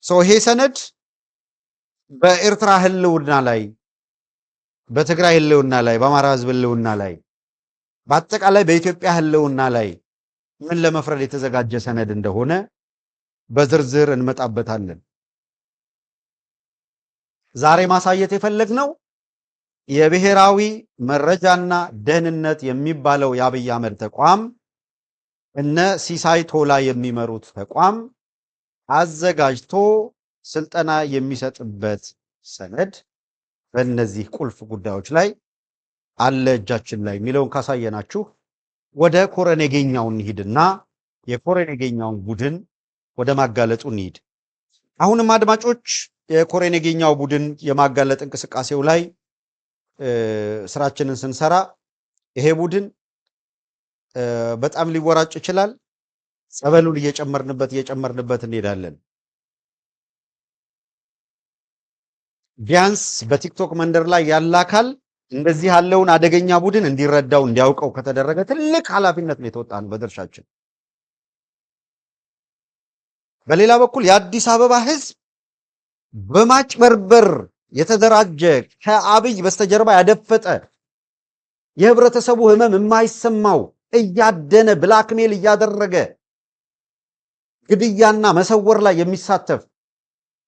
ይሄ ሰነድ በኤርትራ ህልውና ላይ፣ በትግራይ ህልውና ላይ፣ በአማራ ህዝብ ህልውና ላይ፣ በአጠቃላይ በኢትዮጵያ ህልውና ላይ ምን ለመፍረድ የተዘጋጀ ሰነድ እንደሆነ በዝርዝር እንመጣበታለን። ዛሬ ማሳየት የፈለግነው የብሔራዊ መረጃና ደህንነት የሚባለው የአብይ አህመድ ተቋም እነ ሲሳይ ቶላ የሚመሩት ተቋም አዘጋጅቶ ስልጠና የሚሰጥበት ሰነድ በእነዚህ ቁልፍ ጉዳዮች ላይ አለ እጃችን ላይ የሚለውን ካሳየናችሁ ወደ ኮረኔጌኛው እንሂድና የኮረኔጌኛውን ቡድን ወደ ማጋለጡ እንሂድ። አሁንም አድማጮች የኮረኔጌኛው ቡድን የማጋለጥ እንቅስቃሴው ላይ ስራችንን ስንሰራ ይሄ ቡድን በጣም ሊወራጭ ይችላል። ጸበሉን እየጨመርንበት እንሄዳለን። ቢያንስ በቲክቶክ መንደር ላይ ያለ አካል እንደዚህ ያለውን አደገኛ ቡድን እንዲረዳው እንዲያውቀው ከተደረገ ትልቅ ኃላፊነት ነው የተወጣነው በድርሻችን። በሌላ በኩል የአዲስ አበባ ህዝብ በማጭበርበር የተደራጀ ከአብይ በስተጀርባ ያደፈጠ የህብረተሰቡ ህመም የማይሰማው እያደነ ብላክሜል እያደረገ ግድያና መሰወር ላይ የሚሳተፍ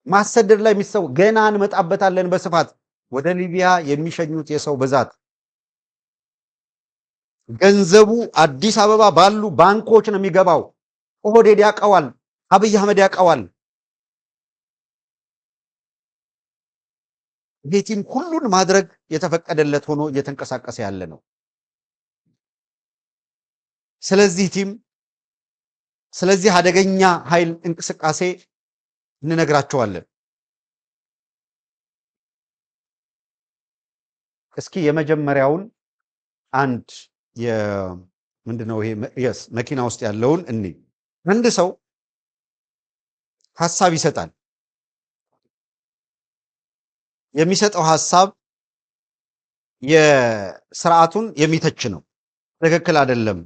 ማሰደድ ላይ የሚሰው ገና እንመጣበታለን በስፋት ወደ ሊቢያ የሚሸኙት የሰው ብዛት ገንዘቡ አዲስ አበባ ባሉ ባንኮች ነው የሚገባው። ኦህዴድ ያውቀዋል፣ አብይ አህመድ ያውቀዋል። ቤቲም ሁሉን ማድረግ የተፈቀደለት ሆኖ እየተንቀሳቀሰ ያለ ነው። ስለዚህ አደገኛ ኃይል እንቅስቃሴ እንነግራቸዋለን። እስኪ የመጀመሪያውን አንድ ምንድነው ይሄ መኪና ውስጥ ያለውን አንድ ሰው ሐሳብ ይሰጣል። የሚሰጠው ሐሳብ የስርዓቱን የሚተች ነው። ትክክል አይደለም፣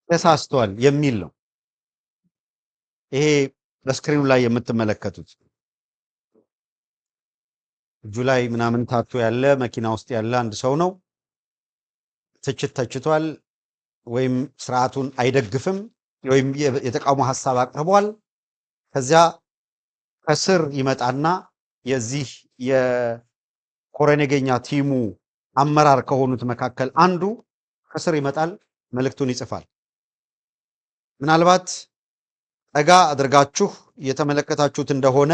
ተሳስቷል የሚል ነው። ይሄ በስክሪኑ ላይ የምትመለከቱት እጁ ላይ ምናምን ታቶ ያለ መኪና ውስጥ ያለ አንድ ሰው ነው። ትችት ተችቷል፣ ወይም ስርዓቱን አይደግፍም፣ ወይም የተቃውሞ ሐሳብ አቅርቧል። ከዚያ ከስር ይመጣና የዚህ የኮረኔጌኛ ቲሙ አመራር ከሆኑት መካከል አንዱ ከስር ይመጣል፣ መልእክቱን ይጽፋል። ምናልባት ጠጋ አድርጋችሁ የተመለከታችሁት እንደሆነ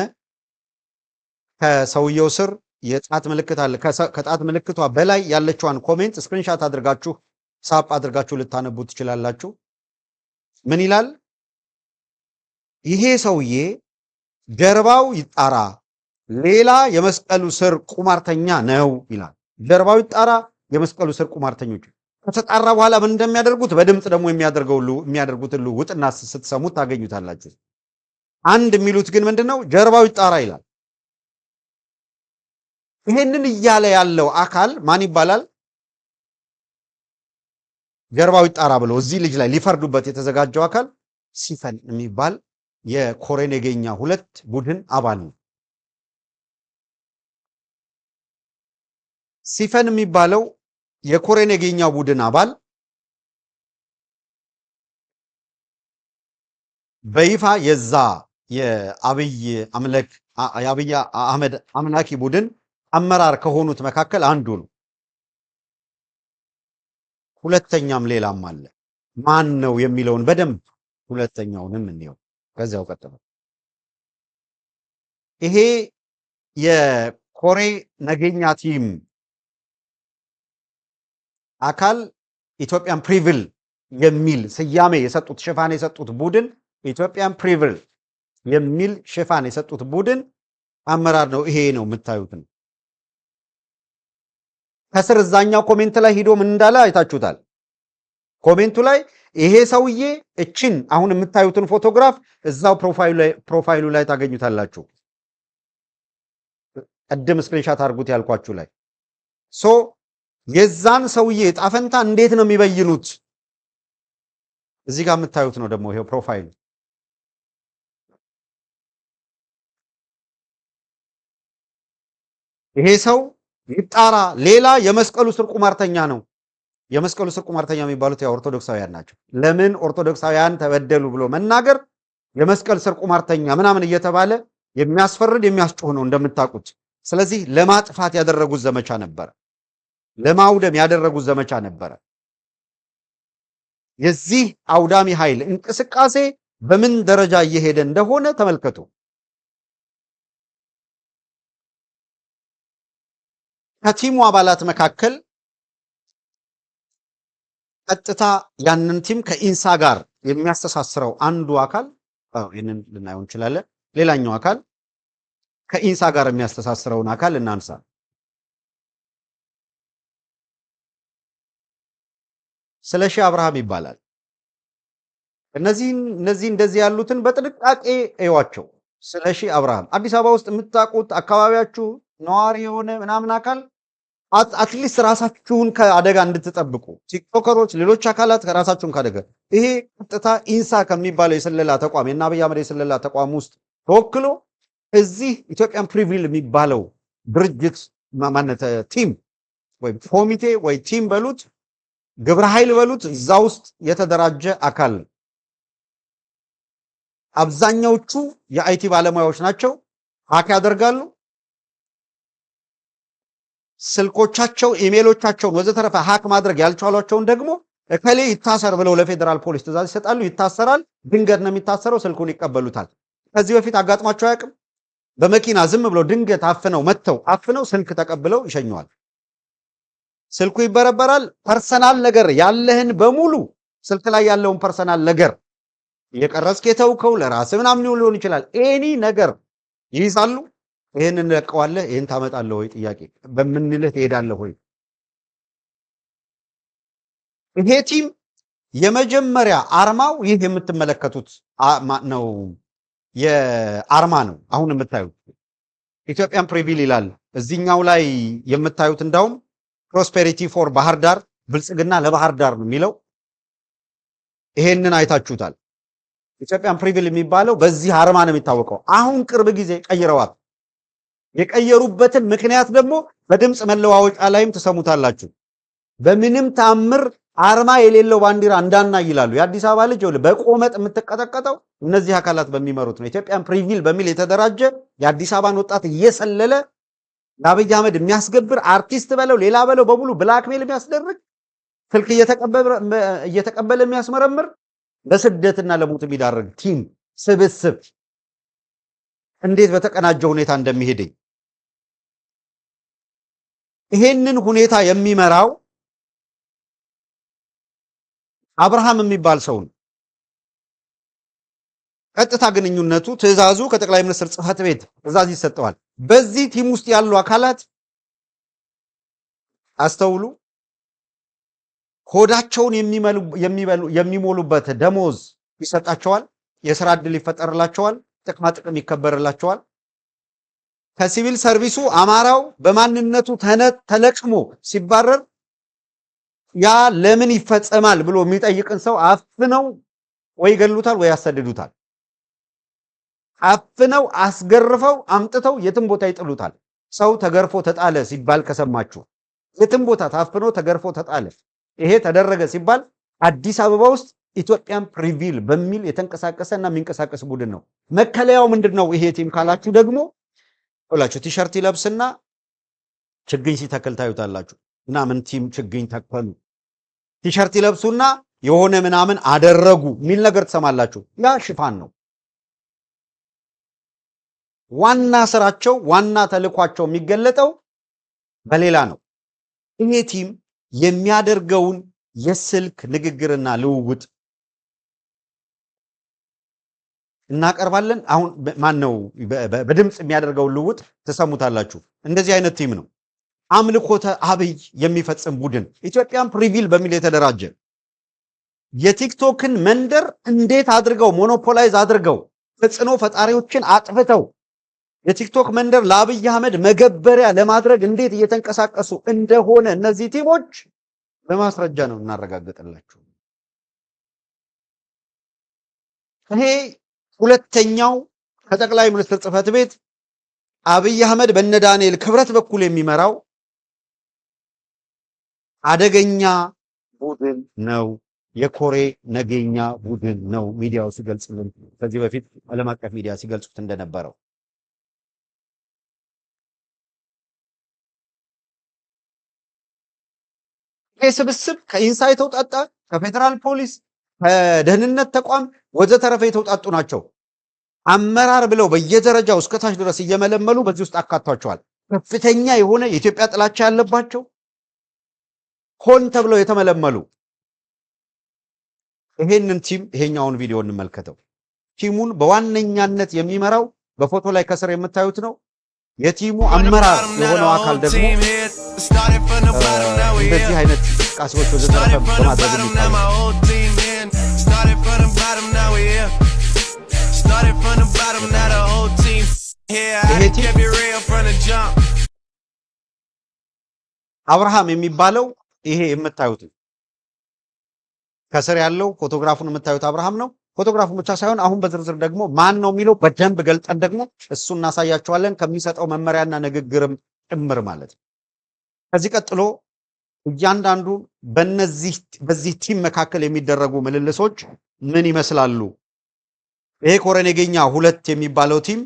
ከሰውየው ስር የጣት ምልክት አለ። ከጣት ምልክቷ በላይ ያለችዋን ኮሜንት ስክሪንሻት አድርጋችሁ ሳፕ አድርጋችሁ ልታነቡ ትችላላችሁ። ምን ይላል? ይሄ ሰውዬ ጀርባው ይጣራ፣ ሌላ የመስቀሉ ስር ቁማርተኛ ነው ይላል። ጀርባው ይጣራ፣ የመስቀሉ ስር ቁማርተኞች። ከተጣራ በኋላ ምን እንደሚያደርጉት በድምፅ ደግሞ የሚያደርጉትን ልውውጥና ስትሰሙት ታገኙታላችሁ። አንድ የሚሉት ግን ምንድነው? ጀርባው ይጣራ ይላል። ይሄንን እያለ ያለው አካል ማን ይባላል? ጀርባው ይጣራ ብለው እዚህ ልጅ ላይ ሊፈርዱበት የተዘጋጀው አካል ሲፈን የሚባል የኮረኔጌኛ 2 ቡድን አባል ነው። ሲፈን የሚባለው የኮረኔጌኛ ቡድን አባል በይፋ የዛ የአብይ አህመድ አምላኪ ቡድን አመራር ከሆኑት መካከል አንዱ ነው። ሁለተኛም ሌላም አለ። ማን ነው የሚለውን በደንብ ሁለተኛውንም እንየው። ከዚያው ቀጥሎ ይሄ የኮረኔጌኛ ቲም አካል ኢትዮጵያን ፕሪቪል የሚል ስያሜ የሰጡት ሽፋን የሰጡት ቡድን ኢትዮጵያን ፕሪቪል የሚል ሽፋን የሰጡት ቡድን አመራር ነው። ይሄ ነው የምታዩት ነው። ከስር እዛኛው ኮሜንት ላይ ሂዶ ምን እንዳለ አይታችሁታል። ኮሜንቱ ላይ ይሄ ሰውዬ እችን አሁን የምታዩትን ፎቶግራፍ እዛው ፕሮፋይሉ ላይ ታገኙታላችሁ። ቀደም ስክሪንሻት አድርጉት ያልኳችሁ ላይ የዛን ሰውዬ ጣፈንታ እንዴት ነው የሚበይኑት? እዚህ ጋር የምታዩት ነው ደግሞ ይሄው ፕሮፋይሉ። ይሄ ሰው ይጣራ። ሌላ የመስቀሉ ስር ቁማርተኛ ነው። የመስቀሉ ስር ቁማርተኛ የሚባሉት ያው ኦርቶዶክሳውያን ናቸው። ለምን ኦርቶዶክሳውያን ተበደሉ ብሎ መናገር የመስቀል ስር ቁማርተኛ ምናምን እየተባለ የሚያስፈርድ የሚያስጮህ ነው እንደምታውቁት። ስለዚህ ለማጥፋት ያደረጉት ዘመቻ ነበረ፣ ለማውደም ያደረጉት ዘመቻ ነበረ። የዚህ አውዳሚ ኃይል እንቅስቃሴ በምን ደረጃ እየሄደ እንደሆነ ተመልከቱ። ከቲሙ አባላት መካከል ቀጥታ ያንን ቲም ከኢንሳ ጋር የሚያስተሳስረው አንዱ አካል ይህንን ልናየው እንችላለን። ሌላኛው አካል ከኢንሳ ጋር የሚያስተሳስረውን አካል እናንሳ። ስለሺ አብርሃም ይባላል። እነዚህ እንደዚህ ያሉትን በጥንቃቄ እዩዋቸው። ስለሺ አብርሃም አዲስ አበባ ውስጥ የምታውቁት አካባቢያችሁ ነዋሪ የሆነ ምናምን አካል አትሊስት ራሳችሁን ከአደጋ እንድትጠብቁ ቲክቶከሮች፣ ሌሎች አካላት ራሳችሁን ከአደጋ ይሄ ቀጥታ ኢንሳ ከሚባለው የስለላ ተቋም የእነ አብይ አህመድ የስለላ ተቋም ውስጥ ተወክሎ እዚህ ኢትዮጵያን ፕሪቪል የሚባለው ድርጅት ማለት ቲም ወይ ኮሚቴ ወይ ቲም በሉት ግብረ ኃይል በሉት እዛ ውስጥ የተደራጀ አካል። አብዛኛዎቹ የአይቲ ባለሙያዎች ናቸው። ሀክ ያደርጋሉ። ስልኮቻቸው፣ ኢሜሎቻቸውን ወዘተረፈ ሀክ ማድረግ ያልቻሏቸውን ደግሞ እከሌ ይታሰር ብለው ለፌዴራል ፖሊስ ትእዛዝ ይሰጣሉ። ይታሰራል። ድንገት ነው የሚታሰረው። ስልኩን ይቀበሉታል። ከዚህ በፊት አጋጥሟቸው አያውቅም? በመኪና ዝም ብለው ድንገት አፍነው ስልክ ተቀብለው ይሸኘዋል። ስልኩ ይበረበራል። ፐርሰናል ነገር ያለህን በሙሉ ስልክ ላይ ያለውን ፐርሰናል ነገር እየቀረጽክ የተውከው ለራስህ ምናምን ሊሆን ይችላል። ኤኒ ነገር ይይዛሉ። ይሄን እንለቀዋለህ፣ ይሄን ታመጣለህ ወይ? ጥያቄ በምንልህ ትሄዳለህ ወይ? ይሄ ቲም የመጀመሪያ አርማው ይህ የምትመለከቱት ነው። የአርማ ነው። አሁን የምታዩት ኢትዮጵያን ፕሪቪል ይላል። እዚህኛው ላይ የምታዩት እንዳውም ፕሮስፔሪቲ ፎር ባህር ዳር፣ ብልጽግና ለባህር ዳር ነው የሚለው። ይሄንን አይታችሁታል። ኢትዮጵያን ፕሪቪል የሚባለው በዚህ አርማ ነው የሚታወቀው። አሁን ቅርብ ጊዜ ቀይረዋል። የቀየሩበትን ምክንያት ደግሞ በድምፅ መለዋወጫ ላይም ትሰሙታላችሁ። በምንም ታምር አርማ የሌለው ባንዲራ እንዳና ይላሉ። የአዲስ አበባ ልጅ በቆመጥ የምትቀጠቀጠው እነዚህ አካላት በሚመሩት ነው። ኢትዮጵያን ፕሪቪል በሚል የተደራጀ የአዲስ አበባን ወጣት እየሰለለ ለአብይ አህመድ የሚያስገብር አርቲስት በለው ሌላ በለው በሙሉ ብላክሜል የሚያስደርግ ስልክ እየተቀበለ የሚያስመረምር ለስደትና ለሞት የሚዳርግ ቲም ስብስብ እንዴት በተቀናጀ ሁኔታ እንደሚሄድ ይሄንን ሁኔታ የሚመራው አብርሃም የሚባል ሰው ነው። ቀጥታ ግንኙነቱ ትዕዛዙ ከጠቅላይ ሚኒስትር ጽሕፈት ቤት ትዕዛዝ ይሰጠዋል። በዚህ ቲም ውስጥ ያሉ አካላት አስተውሉ፣ ሆዳቸውን የሚሞሉበት ደሞዝ ይሰጣቸዋል፣ የስራ ዕድል ይፈጠርላቸዋል፣ ጥቅማ ጥቅም ይከበርላቸዋል። ከሲቪል ሰርቪሱ አማራው በማንነቱ ተለቅሞ ሲባረር ያ ለምን ይፈጸማል ብሎ የሚጠይቅን ሰው አፍነው ወይ ገሉታል ወይ ያሰድዱታል። አፍነው አስገርፈው አምጥተው የትም ቦታ ይጥሉታል። ሰው ተገርፎ ተጣለ ሲባል ከሰማችሁ የትም ቦታ ታፍኖ ተገርፎ ተጣለ፣ ይሄ ተደረገ ሲባል አዲስ አበባ ውስጥ ኢትዮጵያን ፕሪቪል በሚል የተንቀሳቀሰና የሚንቀሳቀስ ቡድን ነው። መከለያው ምንድነው? ይሄ ቲም ካላችሁ ደግሞ ሁላችሁ ቲሸርት ይለብስና ችግኝ ሲተክል ታዩታላችሁ። ምናምን ቲም ችግኝ ተከሉ፣ ቲሸርት ይለብሱና የሆነ ምናምን አደረጉ የሚል ነገር ትሰማላችሁ። ያ ሽፋን ነው። ዋና ስራቸው ዋና ተልኳቸው የሚገለጠው በሌላ ነው። ይሄ ቲም የሚያደርገውን የስልክ ንግግርና ልውውጥ እናቀርባለን። አሁን ማን ነው በድምፅ የሚያደርገውን ልውውጥ ትሰሙታላችሁ። እንደዚህ አይነት ቲም ነው። አምልኮተ አብይ የሚፈጽም ቡድን ኢትዮጵያን ፕሪቪል በሚል የተደራጀ የቲክቶክን መንደር እንዴት አድርገው ሞኖፖላይዝ አድርገው ተጽዕኖ ፈጣሪዎችን አጥፍተው የቲክቶክ መንደር ለአብይ አህመድ መገበሪያ ለማድረግ እንዴት እየተንቀሳቀሱ እንደሆነ እነዚህ ቲሞች በማስረጃ ነው እናረጋግጥላችሁ። ይሄ ሁለተኛው ከጠቅላይ ሚኒስትር ጽሕፈት ቤት አብይ አህመድ በነ ዳንኤል ክብረት በኩል የሚመራው አደገኛ ቡድን ነው፣ የኮሬ ነገኛ ቡድን ነው። ሚዲያው ሲገልጽልን ከዚህ በፊት ዓለም አቀፍ ሚዲያ ሲገልጹት እንደነበረው ይህ ስብስብ ከኢንሳይት ተውጣጣ፣ ከፌደራል ፖሊስ፣ ከደህንነት ተቋም ወዘተረፈ የተውጣጡ ናቸው። አመራር ብለው በየደረጃው እስከታች ድረስ እየመለመሉ በዚህ ውስጥ አካቷቸዋል። ከፍተኛ የሆነ የኢትዮጵያ ጥላቻ ያለባቸው ሆን ተብለው የተመለመሉ። ይሄንን ቲም ይሄኛውን ቪዲዮ እንመልከተው። ቲሙን በዋነኛነት የሚመራው በፎቶ ላይ ከስር የምታዩት ነው። የቲሙ አመራር የሆነው አካል ደግሞ እንደዚህ አይነት እንቅስቃሴዎች ወዘተረፈ በማድረግ አብርሃም የሚባለው ይሄ የምታዩት ከስር ያለው ፎቶግራፉን የምታዩት አብርሃም ነው። ፎቶግራፉን ብቻ ሳይሆን አሁን በዝርዝር ደግሞ ማን ነው የሚለው በደንብ ገልጠን ደግሞ እሱ እናሳያቸዋለን፣ ከሚሰጠው መመሪያና ንግግርም ጭምር ማለት ነው። ከዚህ ቀጥሎ እያንዳንዱ በዚህ ቲም መካከል የሚደረጉ ምልልሶች ምን ይመስላሉ? ይሄ ኮሬ ነገኛ 2 የሚባለው ቲም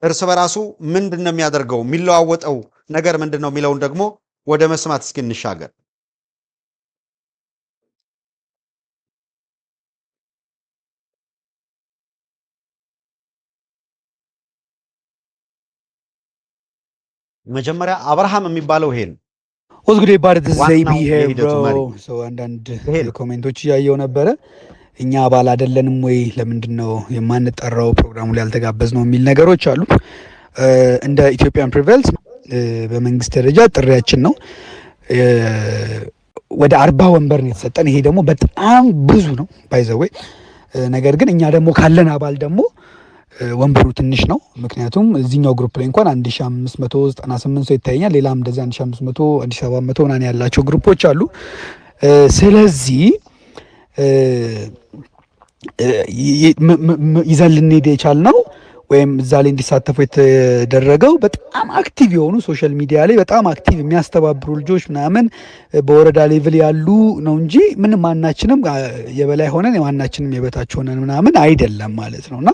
እርስ በራሱ ምንድነው የሚያደርገው? የሚለዋወጠው ነገር ምንድነው የሚለውን ደግሞ ወደ መስማት እስኪ እንሻገር። መጀመሪያ አብርሃም የሚባለው ይሄ ነው። ወዝጉዴ ባርት ዘይቢ ሄር ብሮ ሶ አንዳንድ ኮሜንቶች ያየው ነበረ። እኛ አባል አይደለንም ወይ ለምንድን ነው የማንጠራው ፕሮግራሙ ላይ ያልተጋበዝ ነው የሚል ነገሮች አሉ። እንደ ኢትዮጵያን ፕሪቬልስ በመንግስት ደረጃ ጥሪያችን ነው። ወደ 40 ወንበር ነው የተሰጠን። ይሄ ደግሞ በጣም ብዙ ነው ባይዘዌ። ነገር ግን እኛ ደግሞ ካለን አባል ደግሞ ወንበሩ ትንሽ ነው። ምክንያቱም እዚህኛው ግሩፕ ላይ እንኳን 1598 ሰው ይታየኛል። ሌላም እንደዚህ 1500 1700 ምናምን ያላቸው ግሩፖች አሉ። ስለዚህ ይዘን ልንሄድ የቻልነው ወይም እዛ ላይ እንዲሳተፉ የተደረገው በጣም አክቲቭ የሆኑ ሶሻል ሚዲያ ላይ በጣም አክቲቭ የሚያስተባብሩ ልጆች ምናምን በወረዳ ሌቭል ያሉ ነው እንጂ ምንም ማናችንም የበላይ ሆነን የማናችንም የበታች ሆነን ምናምን አይደለም ማለት ነውና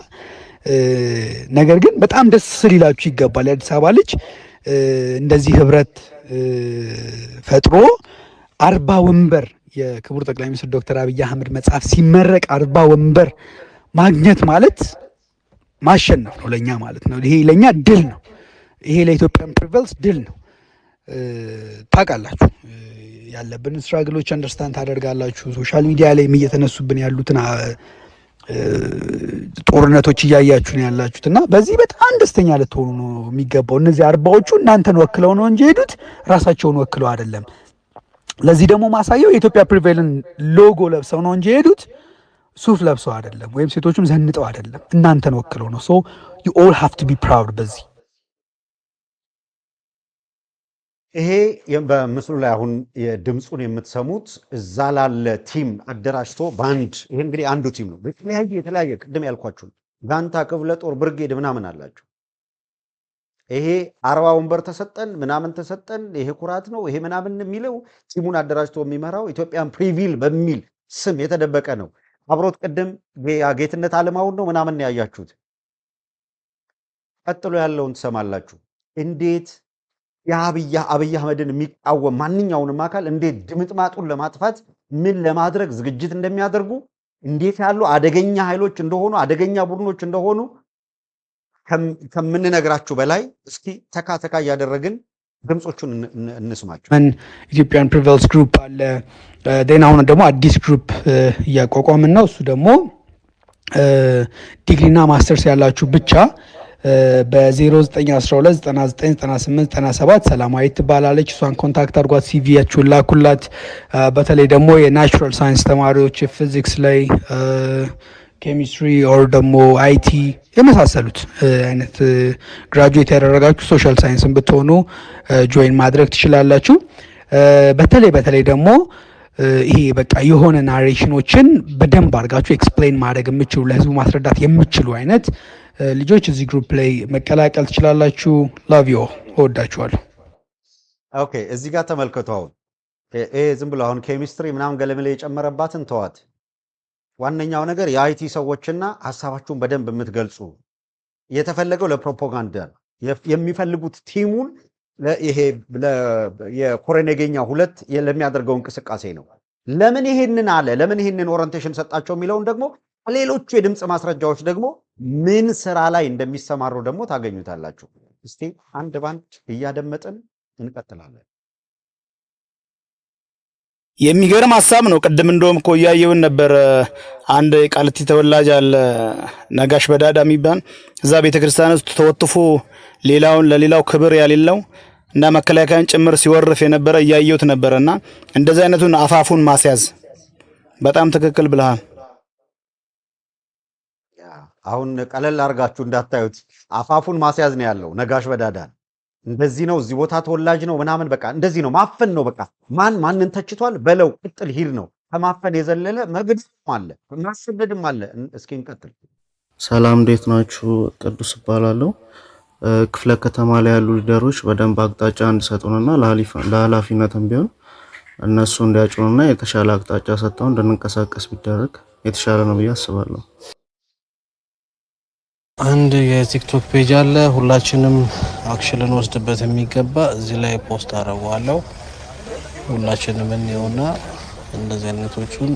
ነገር ግን በጣም ደስ ሊላችሁ ይገባል። የአዲስ አበባ ልጅ እንደዚህ ህብረት ፈጥሮ 40 ወንበር የክቡር ጠቅላይ ሚኒስትር ዶክተር አብይ አህመድ መጽሐፍ ሲመረቅ 40 ወንበር ማግኘት ማለት ማሸነፍ ነው ለኛ ማለት ነው። ይሄ ለኛ ድል ነው። ይሄ ለኢትዮጵያን ፕሪቨልስ ድል ነው። ታውቃላችሁ ያለብን ስትራግሎች አንደርስታንድ ታደርጋላችሁ። ሶሻል ሚዲያ ላይ እየተነሱብን ያሉትን ጦርነቶች እያያችሁ ነው ያላችሁት እና በዚህ በጣም ደስተኛ ልትሆኑ ነው የሚገባው። እነዚህ 40ዎቹ እናንተን ወክለው ነው እንጂ ሄዱት ራሳቸውን ወክለው አይደለም። ለዚህ ደግሞ ማሳየው የኢትዮጵያ ፕሪቬልን ሎጎ ለብሰው ነው እንጂ ሄዱት ሱፍ ለብሰው አይደለም፣ ወይም ሴቶቹም ዘንጠው አይደለም። እናንተን ወክለው ነው። ሶ you all have to be proud። በዚህ ይሄ በምስሉ ላይ አሁን የድምጹን የምትሰሙት እዛ ላለ ቲም አደራጅቶ ባንድ። ይሄ እንግዲህ አንዱ ቲም ነው። የተለያየ ቅድም ያልኳችሁ ጋንታ፣ ክፍለ ጦር፣ ብርጌድ ምናምን አላቸው። ይሄ 40 ወንበር ተሰጠን ምናምን ተሰጠን ይሄ ኩራት ነው ይሄ ምናምን የሚለው ቲሙን አደራጅቶ የሚመራው ኢትዮጵያን ፕሪቪል በሚል ስም የተደበቀ ነው። አብሮት ቅድም ጌትነት አለማውን ነው ምናምን ያያችሁት። ቀጥሎ ያለውን ትሰማላችሁ። እንዴት የአብይ አህመድን የሚቃወም ማንኛውንም አካል እንዴት ድምጥማጡን ለማጥፋት ምን ለማድረግ ዝግጅት እንደሚያደርጉ፣ እንዴት ያሉ አደገኛ ኃይሎች እንደሆኑ፣ አደገኛ ቡድኖች እንደሆኑ ከምንነግራችሁ በላይ እስኪ ተካ እያደረግን ድምጾቹን እንስማቸው። ኢትዮጵያን ፕሪቨልስ ግሩፕ አለ። አሁን ደግሞ አዲስ ግሩፕ እያቋቋምን ነው። እሱ ደግሞ ዲግሪና ማስተርስ ያላችሁ ብቻ በ0912999897 ሰላማዊት ትባላለች። እሷን ኮንታክት አድርጓት፣ ሲቪያችሁን ላኩላት። በተለይ ደግሞ የናቹራል ሳይንስ ተማሪዎች የፊዚክስ ላይ ኬሚስትሪ ኦር ደግሞ አይቲ የመሳሰሉት አይነት ግራጁዌት ያደረጋችሁ ሶሻል ሳይንስን ብትሆኑ ጆይን ማድረግ ትችላላችሁ። በተለይ ደግሞ ይሄ በቃ የሆነ ናሬሽኖችን በደንብ አድርጋችሁ ኤክስፕሌን ማድረግ የምችሉ ለህዝቡ ማስረዳት የምችሉ አይነት ልጆች እዚህ ግሩፕ ላይ መቀላቀል ትችላላችሁ። ላቭ ዩ እወዳችኋለሁ። ኦኬ እዚህ ጋር ተመልከቱ። አሁን ይሄ ዝም ብሎ አሁን ኬሚስትሪ ምናምን ገለመለ የጨመረባትን ተዋት። ዋነኛው ነገር የአይቲ ሰዎችና ሀሳባችሁን በደንብ የምትገልጹ የተፈለገው ለፕሮፓጋንዳ የሚፈልጉት ቲሙን ይሄ የኮረኔገኛ ሁለት ለሚያደርገው እንቅስቃሴ ነው። ለምን ይሄንን አለ ለምን ይሄንን ኦሪንቴሽን ሰጣቸው የሚለውን ደግሞ ሌሎቹ የድምፅ ማስረጃዎች ደግሞ ምን ስራ ላይ እንደሚሰማሩ ደግሞ ታገኙታላችሁ። እስቲ አንድ ባንድ እያደመጥን እንቀጥላለን። የሚገርም ሀሳብ ነው። ቅድም እንደውም እኮ እያየውን ነበር። አንድ ቃልቲ ተወላጅ አለ ነጋሽ በዳዳ የሚባል እዛ ቤተክርስቲያን ውስጥ ተወጥፎ ሌላውን ለሌላው ክብር ያሌለው እና መከላከያን ጭምር ሲወርፍ የነበረ እያየሁት ነበርና እንደዚህ አይነቱን አፋፉን ማስያዝ በጣም ትክክል ብለሃል። አሁን ቀለል አድርጋችሁ እንዳታዩት አፋፉን ማስያዝ ነው ያለው ነጋሽ በዳዳን እንደዚህ ነው እዚህ ቦታ ተወላጅ ነው ምናምን በቃ እንደዚህ ነው ማፈን ነው በቃ ማንን ተችቷል በለው ቅጥል ሂድ ነው ከማፈን የዘለለ መግደልም አለ ማስገደድም አለ። እስኪ እንቀጥል። ሰላም እንዴት ናችሁ? ቅዱስ እባላለሁ። ክፍለ ከተማ ላይ ያሉ ሊደሮች በደንብ አቅጣጫ እንዲሰጡንና ለኃላፊነትም ቢሆን እነሱ እንዲያጩንና የተሻለ አቅጣጫ ሰጥተው እንድንንቀሳቀስ ቢደረግ የተሻለ ነው ብዬ አስባለሁ። አንድ የቲክቶክ ፔጅ አለ ሁላችንም አክሽን ልንወስድበት የሚገባ እዚህ ላይ ፖስት አደርገዋለሁ። ሁላችንም እንየውና እንደዚህ አይነቶቹን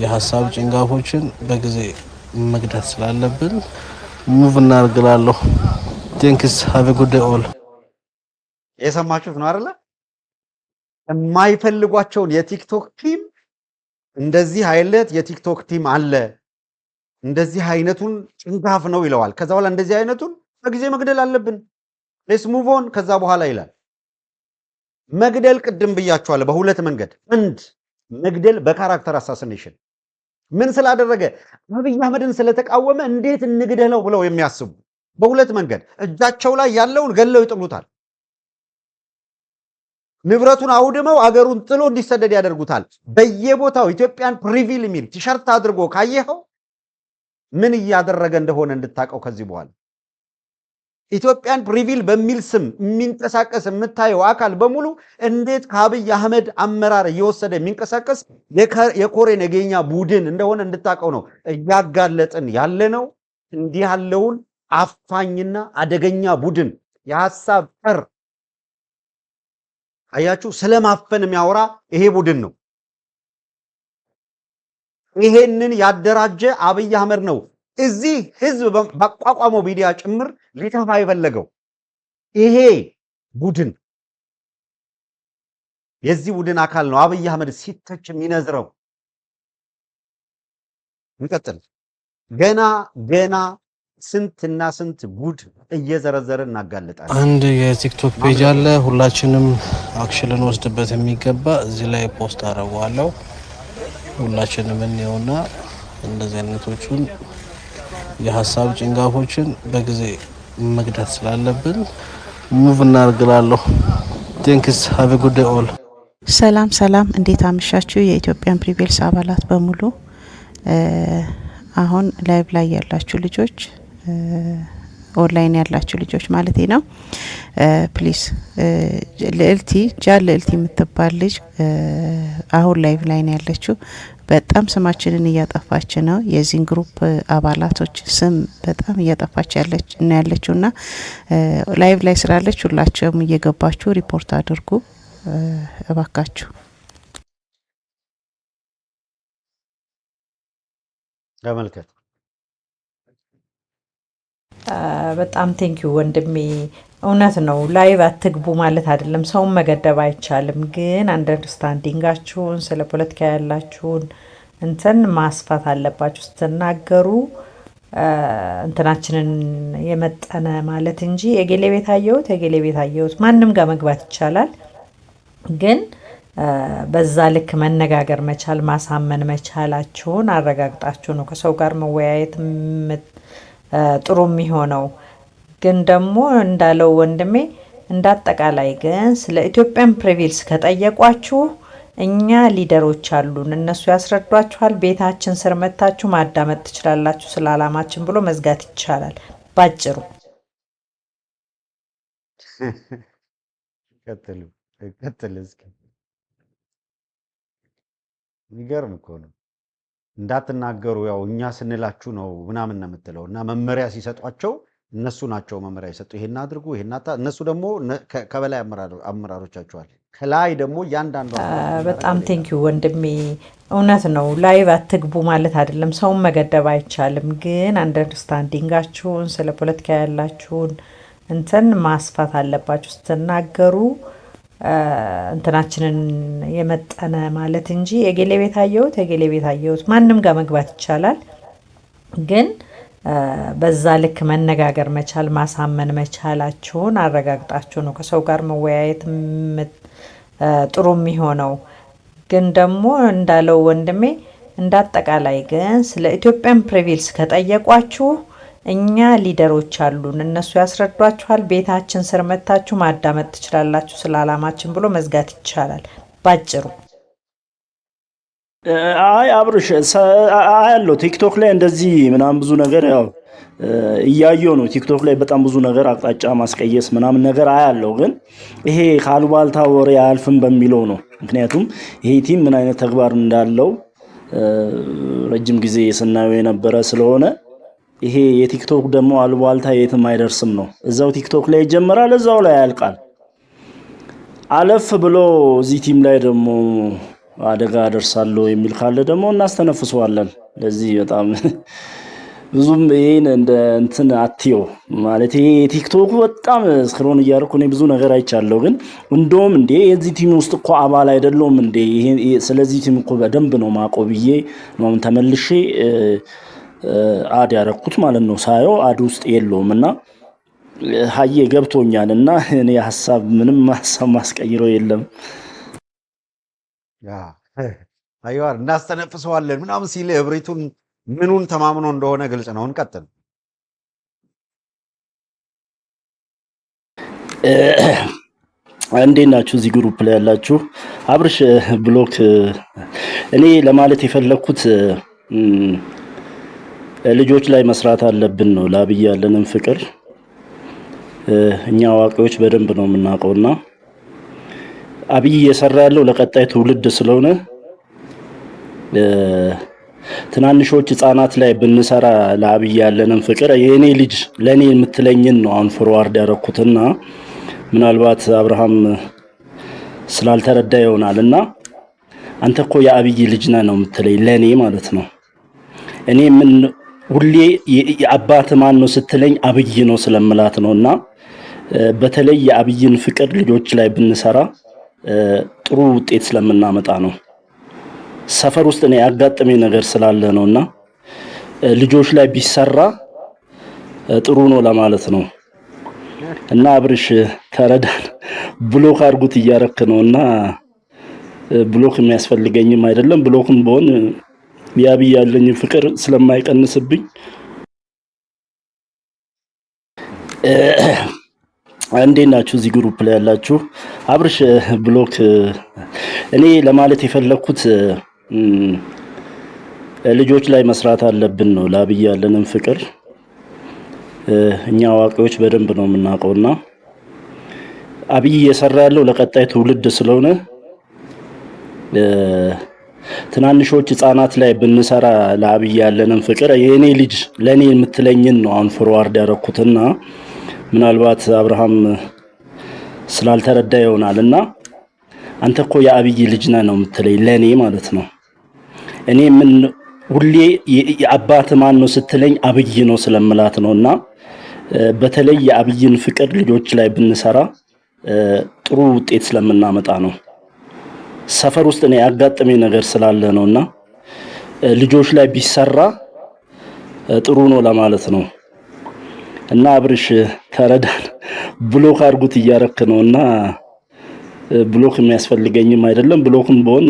የሀሳብ ጭንጋፎችን በጊዜ መግደት ስላለብን ሙቭ እናርግላለሁ። ቴንክስ ሃቭ ጉድ ዴይ ኦል። የሰማችሁት ነው አይደለ? የማይፈልጓቸውን የቲክቶክ ቲም እንደዚህ አይነት የቲክቶክ ቲም አለ እንደዚህ አይነቱን ጭንጋፍ ነው ይለዋል። ከዛ በኋላ እንደዚህ አይነቱን በጊዜ መግደል አለብን ሌትስ ሙቭ ኦን ከዛ በኋላ ይላል። መግደል ቅድም ብያችኋለሁ በሁለት መንገድ። አንድ መግደል በካራክተር አሳሲኔሽን ምን ስላደረገ አብይ አህመድን ስለተቃወመ እንዴት እንግደለው ብለው የሚያስቡ በሁለት መንገድ እጃቸው ላይ ያለውን ገለው ይጥሉታል። ንብረቱን አውድመው አገሩን ጥሎ እንዲሰደድ ያደርጉታል። በየቦታው ኢትዮጵያን ፕሪቪል የሚል ቲሸርት አድርጎ ካየኸው ምን እያደረገ እንደሆነ እንድታቀው ከዚህ በኋላ ኢትዮጵያን ፕሪቪል በሚል ስም የሚንቀሳቀስ የምታየው አካል በሙሉ እንዴት ከአብይ አህመድ አመራር እየወሰደ የሚንቀሳቀስ የኮሬ ነገኛ ቡድን እንደሆነ እንድታቀው ነው እያጋለጥን ያለ ነው። እንዲህ ያለውን አፋኝና አደገኛ ቡድን የሐሳብ ጠር አያችሁ ስለማፈን የሚያወራ ይሄ ቡድን ነው። ይሄንን ያደራጀ አብይ አህመድ ነው። እዚህ ህዝብ በቋቋመው ሚዲያ ጭምር ሊተፋ የፈለገው ይሄ ቡድን የዚህ ቡድን አካል ነው። አብይ አህመድ ሲተች የሚነዝረው እንቀጥል። ገና ስንትና ስንት ጉድ እየዘረዘረ እናጋልጣለን። አንድ የቲክቶክ ፔጅ አለ ሁላችንም አክሽን ልንወስድበት የሚገባ እዚህ ላይ ፖስት አደርገዋለሁ። ሁላችንም እንየውና እንደዚህ አይነቶቹን የሀሳብ ጭንጋፎችን በጊዜ መግደት ስላለብን ሙቭ እናርግላለሁ። ቴንክስ ሃቭ ጉድ ዴይ ኦል። ሰላም እንዴት አመሻችሁ የኢትዮጵያን ፕሪቪልስ አባላት በሙሉ። አሁን ላይቭ ላይ ያላችሁ ልጆች ኦንላይን ያላችሁ ልጆች ማለት ነው ፕሊዝ ልዕልቲ የምትባል ልጅ አሁን ላይቭ ላይ ነው ያለችው። በጣም ስማችንን እያጠፋች ነው። የዚህን ግሩፕ አባላቶች ስም በጣም እያጠፋች ያለችውና ላይቭ ላይ ስላለች ሁላችሁም እየገባችሁ ሪፖርት አድርጉ እባካችሁ። ተመልከት። በጣም ቴንኪዩ ወንድሜ። እውነት ነው ላይቭ አትግቡ ማለት አይደለም፣ ሰውን መገደብ አይቻልም። ግን አንደርስታንዲንጋችሁን ስለ ፖለቲካ ያላችሁን እንትን ማስፋት አለባችሁ ስትናገሩ እንትናችንን የመጠነ ማለት እንጂ የጌሌ ቤት አየሁት ማንም ጋር መግባት ይቻላል። ግን በዛ ልክ መነጋገር መቻል ማሳመን መቻላችሁን አረጋግጣችሁ ነው ከሰው ጋር መወያየት ጥሩ የሚሆነው። ግን ደግሞ እንዳለው ወንድሜ እንዳጠቃላይ ግን ስለ ኢትዮጵያን ፕሪቪልስ ከጠየቋችሁ እኛ ሊደሮች አሉን፣ እነሱ ያስረዷችኋል። ቤታችን ስር መታችሁ ማዳመጥ ትችላላችሁ ስለ አላማችን ብሎ መዝጋት ይቻላል ባጭሩ። ቀጥሉ ቀጥል እስኪ። የሚገርም እኮ ነው። እንዳትናገሩ ያው እኛ ስንላችሁ ነው ምናምን ነው የምትለው እና መመሪያ ሲሰጧቸው እነሱ ናቸው መመሪያ ይሰጡ። ይሄን አድርጉ ይሄን እነሱ ደግሞ ከበላይ አመራሮቻቸዋል ከላይ ደግሞ ያንዳንዱ በጣም ቴንኪው ወንድሜ። እውነት ነው። ላይቭ አትግቡ ማለት አይደለም፣ ሰውን መገደብ አይቻልም። ግን አንደርስታንዲንጋችሁን ስለ ፖለቲካ ያላችሁን እንትን ማስፋት አለባችሁ ስትናገሩ እንትናችንን የመጠነ ማለት እንጂ የጌሌ ቤት አየሁት ማንም ጋር መግባት ይቻላል። ግን በዛ ልክ መነጋገር መቻል ማሳመን መቻላችሁን አረጋግጣችሁ ነው ከሰው ጋር መወያየት ጥሩ የሚሆነው። ግን ደግሞ እንዳለው ወንድሜ እንዳጠቃላይ ግን ስለ ኢትዮጵያን ፕሪቪልስ ከጠየቋችሁ እኛ ሊደሮች አሉን፣ እነሱ ያስረዷችኋል። ቤታችን ስር መታችሁ ማዳመጥ ትችላላችሁ ስለ አላማችን ብሎ መዝጋት ይቻላል ባጭሩ። አይ አብርሽ አያለው ቲክቶክ ላይ እንደዚህ ምናምን ብዙ ነገር ያው እያየሁ ነው። ቲክቶክ ላይ በጣም ብዙ ነገር አቅጣጫ ማስቀየስ ምናምን ነገር አያለው። ግን ይሄ ካሉባልታ ወሬ አያልፍም በሚለው ነው። ምክንያቱም ይሄ ቲም ምን አይነት ተግባር እንዳለው ረጅም ጊዜ ስናየው የነበረ ስለሆነ ይሄ የቲክቶክ ደግሞ አሉባልታ የትም አይደርስም ነው። እዛው ቲክቶክ ላይ ይጀምራል፣ እዛው ላይ ያልቃል። አለፍ ብሎ እዚህ ቲም ላይ ደግሞ አደጋ አደርሳለሁ የሚል ካለ ደግሞ እናስተነፍሰዋለን። ለዚህ በጣም ብዙም ይሄን እንደ እንትን አትየው ማለት ይሄ ቲክቶክ በጣም ስክሮን እያደረኩ ነው ብዙ ነገር አይቻለሁ። ግን እንደውም እንዴ የዚህ ቲም ውስጥ እኮ አባል አይደለም እንዴ ይሄ ስለዚህ ቲም እኮ በደንብ ነው ማቆብዬ ነው ተመልሼ አድ ያረኩት ማለት ነው። ሳየው አድ ውስጥ የለውም እና ሀዬ ገብቶኛል። እና እኔ ሐሳብ ምንም ሐሳብ ማስቀይረው የለም። አይዋር እናስተነፍሰዋለን ምናምን ሲል እብሪቱን ምኑን ተማምኖ እንደሆነ ግልጽ ነው። እንቀጥል። እንዴት ናችሁ እዚህ ግሩፕ ላይ ያላችሁ? አብርሽ ብሎክ እኔ ለማለት የፈለኩት ልጆች ላይ መስራት አለብን ነው። ለአብይ ያለንን ፍቅር እኛ አዋቂዎች በደንብ ነው የምናውቀውና አብይ እየሰራ ያለው ለቀጣይ ትውልድ ስለሆነ ትናንሾች ህፃናት ላይ ብንሰራ ለአብይ ያለንን ፍቅር የኔ ልጅ ለኔ የምትለኝን ነው አሁን ፎርዋርድ ያረኩትና ምናልባት አብርሃም ስላልተረዳ ይሆናልና አንተ እኮ የአብይ ልጅ ነህ ነው የምትለኝ ለኔ ማለት ነው። እኔ ምን ሁሌ የአባት ማን ነው ስትለኝ አብይ ነው ስለምላት ነውና በተለይ የአብይን ፍቅር ልጆች ላይ ብንሰራ ጥሩ ውጤት ስለምናመጣ ነው። ሰፈር ውስጥ ነው ያጋጠመኝ ነገር ስላለ ነውና ልጆች ላይ ቢሰራ ጥሩ ነው ለማለት ነው። እና አብርሽ ተረዳን። ብሎክ አድርጉት እያረክ ነውና ብሎክ የሚያስፈልገኝም አይደለም። ብሎክም በሆን የአብይ ያለኝ ፍቅር ስለማይቀንስብኝ እንዴት ናችሁ እዚህ ግሩፕ ላይ ያላችሁ? አብርሽ ብሎክ እኔ ለማለት የፈለኩት ልጆች ላይ መስራት አለብን ነው። ለአብይ ያለንን ፍቅር እኛ አዋቂዎች በደንብ ነው የምናውቀውና አብይ እየሰራ ያለው ለቀጣይ ትውልድ ስለሆነ ትናንሾች ህፃናት ላይ ብንሰራ ለአብይ ያለንን ፍቅር የኔ ልጅ ለኔ የምትለኝን ነው አሁን ፎርዋርድ ያረኩትና ምናልባት አብርሃም ስላልተረዳ ይሆናልና አንተ እኮ የአብይ ልጅ ነህ ነው የምትለኝ ለኔ ማለት ነው። እኔ ምን ሁሌ የአባት ማን ነው ስትለኝ አብይ ነው ስለምላት ነውና በተለይ የአብይን ፍቅር ልጆች ላይ ብንሰራ ጥሩ ውጤት ስለምናመጣ ነው። ሰፈር ውስጥ ነው ያጋጠመኝ ነገር ስላለ ነውና ልጆች ላይ ቢሰራ ጥሩ ነው ለማለት ነው። እና አብርሽ ተረዳን። ብሎክ አድርጉት እያረክ ነውና ብሎክ የሚያስፈልገኝም አይደለም። ብሎክም በሆን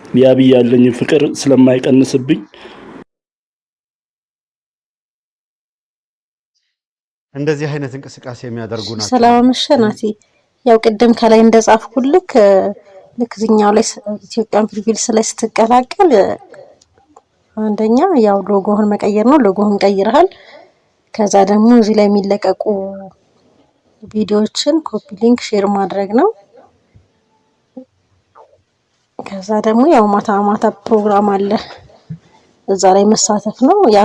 የአብይ ያለኝ ፍቅር ስለማይቀንስብኝ እንደዚህ አይነት እንቅስቃሴ የሚያደርጉ ናቸው። ሰላም መሸናቲ ያው ቅድም ከላይ እንደጻፍኩልክ ልክ እዚህኛው ላይ ኢትዮጵያን ፕሪቪልስ ላይ ስትቀላቀል አንደኛ ያው ሎጎህን መቀየር ነው። ሎጎህን ቀይረሃል። ከዛ ደግሞ እዚህ ላይ የሚለቀቁ ቪዲዮዎችን ኮፒ ሊንክ ሼር ማድረግ ነው። ከዛ ደግሞ ያው ማታ ማታ ፕሮግራም አለ እዛ ላይ መሳተፍ ነው። ያ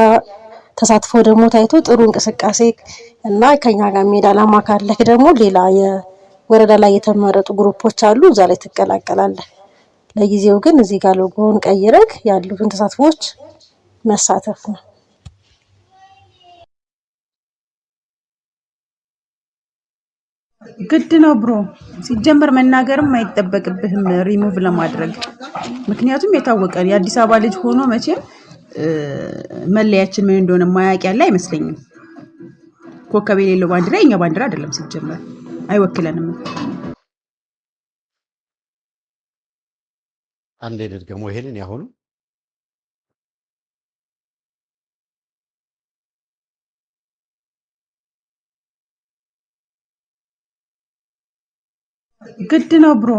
ተሳትፎ ደግሞ ታይቶ ጥሩ እንቅስቃሴ እና ከኛ ጋር ሜዳ አላማ ካለህ ደግሞ ሌላ የወረዳ ላይ የተመረጡ ግሩፖች አሉ፣ እዛ ላይ ትቀላቀላለህ። ለጊዜው ግን እዚህ ጋር ሎጎውን ቀይረክ ያሉትን ተሳትፎች መሳተፍ ነው። ግድ ነው ብሮ። ሲጀመር መናገርም አይጠበቅብህም ሪሙቭ ለማድረግ ምክንያቱም የታወቀ የአዲስ አበባ ልጅ ሆኖ መቼም መለያችን ምን እንደሆነ ማያውቅ ያለ አይመስለኝም። ኮከብ የሌለው ባንዲራ የኛ ባንዲራ አይደለም፣ ሲጀመር አይወክለንም። አንዴ ደግሞ ይሄንን ያሁኑ ግድ ነው ብሮ።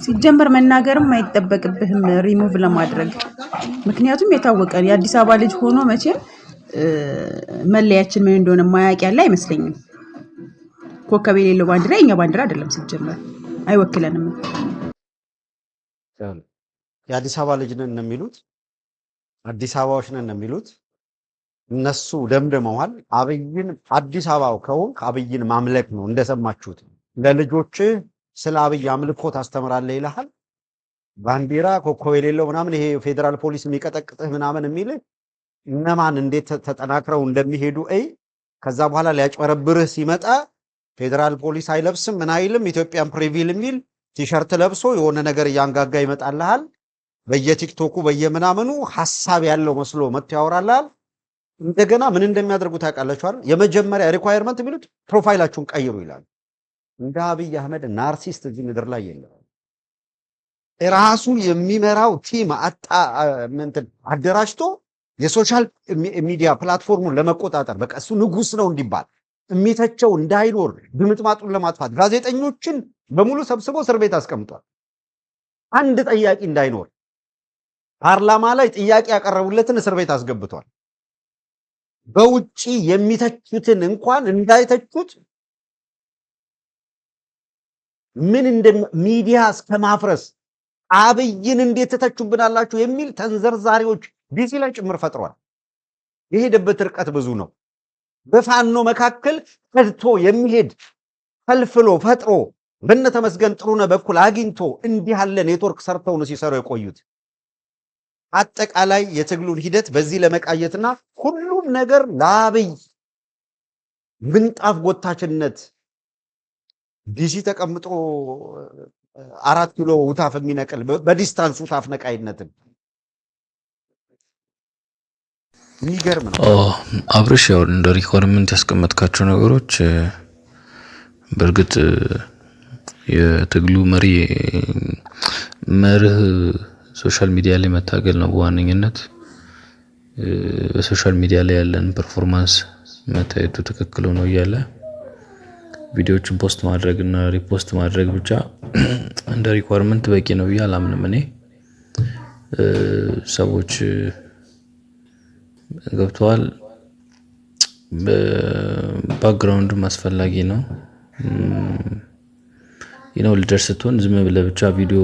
ሲጀመር መናገርም አይጠበቅብህም ሪሙቭ ለማድረግ ምክንያቱም የታወቀ የአዲስ አበባ ልጅ ሆኖ መቼም መለያችን ምን እንደሆነ ማያውቅ ያለ አይመስለኝም። ኮከብ የሌለው ባንዲራ የኛ ባንዲራ አይደለም፣ ሲጀመር አይወክለንም። የአዲስ አበባ ልጅ ነን የሚሉት አዲስ አበባዎች ነን የሚሉት እነሱ ደምድመዋል። አብይን አዲስ አበባው ከሆንክ አብይን ማምለክ ነው። እንደሰማችሁት ለልጆች ስለ አብይ አምልኮ ታስተምራለህ ይልሃል። ባንዲራ ኮከብ የሌለው ምናምን ይሄ ፌደራል ፖሊስ የሚቀጠቅጥህ ምናምን የሚል እነማን እንዴት ተጠናክረው እንደሚሄዱ ከዛ በኋላ ሊያጭበረብርህ ሲመጣ ፌደራል ፖሊስ አይለብስም ምን አይልም ኢትዮጵያን ፕሪቪል የሚል ቲሸርት ለብሶ የሆነ ነገር እያንጋጋ ይመጣልሃል። በየቲክቶኩ በየምናምኑ ሐሳብ ያለው መስሎ መጥቶ ያወራልሃል። እንደገና ምን እንደሚያደርጉ ታውቃላችሁ አይደል? የመጀመሪያ ሪኳየርመንት የሚሉት ፕሮፋይላችሁን ቀይሩ ይላሉ። እንደ አብይ አህመድ ናርሲስት እዚህ ምድር ላይ የለም። ራሱ የሚመራው ቲም አደራጅቶ የሶሻል ሚዲያ ፕላትፎርሙን ለመቆጣጠር በቃ እሱ ንጉስ ነው እንዲባል የሚተቸው እንዳይኖር ድምጥማጡን ለማጥፋት ጋዜጠኞችን በሙሉ ሰብስቦ እስር ቤት አስቀምጧል። አንድ ጠያቂ እንዳይኖር ፓርላማ ላይ ጥያቄ ያቀረቡለትን እስር ቤት አስገብቷል። በውጪ የሚተቹትን እንኳን እንዳይተቹት ምን እንደ ሚዲያ እስከማፍረስ አብይን እንዴት ተተቹብናላችሁ የሚል ተንዘርዛሪዎች ዲሲ ላይ ጭምር ፈጥሯል። የሄደበት ርቀት ብዙ ነው። በፋኖ መካከል ፈድቶ የሚሄድ ፈልፍሎ ፈጥሮ በነተመስገን ጥሩነህ በኩል አግኝቶ እንዲህ ያለ ኔትወርክ ሰርተው ነው ሲሰሩ የቆዩት። አጠቃላይ የትግሉን ሂደት በዚህ ለመቃየትና ሁሉም ነገር ለአብይ ምንጣፍ ጎታችነት ዲሲ ተቀምጦ 4 ኪሎ ውታፍ የሚነቅል በዲስታንስ ውታፍ ነቃይነትን የሚገርም ነው። አብርሽ ያው እንደ ሪኳርመንት ያስቀመጥካቸው ነገሮች በእርግጥ የትግሉ መርህ ሶሻል ሚዲያ ላይ መታገል ነው በዋነኝነት። በሶሻል ሚዲያ ላይ ያለን ፐርፎርማንስ መታየቱ ትክክል ሆኖ እያለ ቪዲዮዎችን ፖስት ማድረግ እና ሪፖስት ማድረግ ብቻ እንደ ሪኳርመንት በቂ ነው ብዬ አላምንም። እኔ ሰዎች ገብተዋል። ባክግራውንድ አስፈላጊ ነው። ሊደር ስትሆን ዝም ብለህ ብቻ ቪዲዮ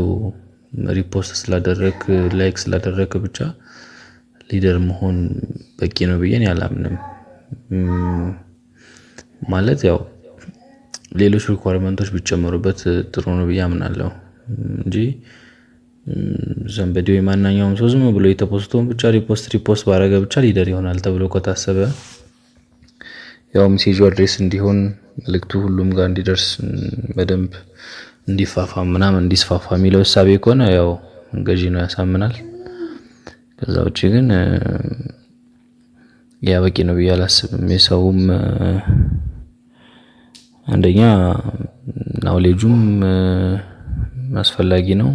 ሪፖስት ስላደረክ ላይክ ስላደረክ ብቻ ሊደር መሆን በቂ ነው ብዬ አላምንም። ማለት ያው ሌሎች ሪኳየርመንቶች ቢጨመሩበት ጥሩ ነው ብዬ አምናለሁ እንጂ ዘንበዴው የማንኛውም ሰው ዝም ብሎ የተፖስቶን ብቻ ሪፖስት ባረገ ብቻ ሊደር ይሆናል ተብሎ ከታሰበ ያው ሜሴጅ አድሬስ እንዲሆን መልእክቱ ሁሉም ጋር እንዲደርስ በደንብ እንዲስፋፋ የሚለው ሐሳቤ ከሆነ ያው ገዢ ነው ያሳምናል። ከዛ ውጪ ግን ያ በቂ ነው ብዬ አላስብም። የሰውም አንደኛ ናውሌጁም አስፈላጊ ነው፣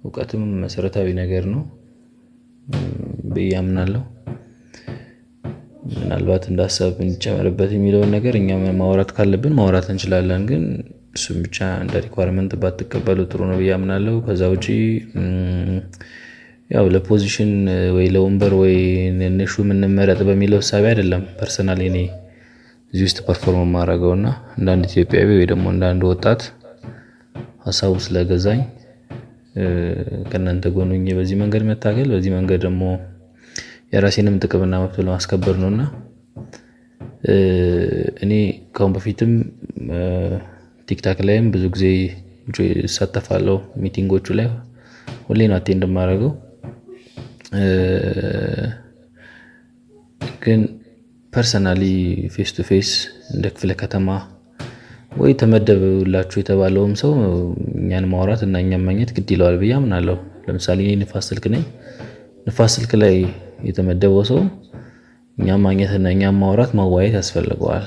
እውቀትም መሰረታዊ ነገር ነው ብዬ አምናለሁ። ምናልባት እንዳሰብ እንጨመርበት የሚለውን ነገር እኛ ማውራት ካለብን ማውራት እንችላለን። ግን እሱም ብቻ እንደ ሪኳየርመንት ባትቀበሉ ጥሩ ነው ብዬ አምናለሁ። ከዛ ውጪ ያው ለፖዚሽን ወይ ለወንበር ወይ ንሹ የምንመረጥ በሚለው ሐሳብ አይደለም ፐርሰናሊ እኔ እዚህ ውስጥ ፐርፎርም ማድረገውና እንደ አንድ ኢትዮጵያዊ ወይ ደግሞ እንደ አንድ ወጣት ሐሳቡ ስለገዛኝ ከእናንተ ጎን ሆኜ በዚህ መንገድ መታገል በዚህ መንገድ ደግሞ የራሴንም ጥቅምና መብት ለማስከበር ነውና እኔ ከአሁን በፊትም ቲክታክ ላይም ብዙ ጊዜ እሳተፋለሁ ሚቲንጎቹ ላይ ሁሌ ነው አቴንድ የማደርገው። ግን ፐርሰናሊ ፌስ ቱ ፌስ እንደ ክፍለ ከተማ ወይ ተመደበላችሁ የተባለውም ሰው እኛን ማውራት እና እኛን ማግኘት ግድ ይለዋል ብዬ አምናለሁ። ለምሳሌ እኔ ንፋስ ስልክ ነኝ። ንፋስ ስልክ ላይ የተመደበው ሰው እኛን ማግኘት እና እኛን ማውራት ማዋየት ያስፈልገዋል።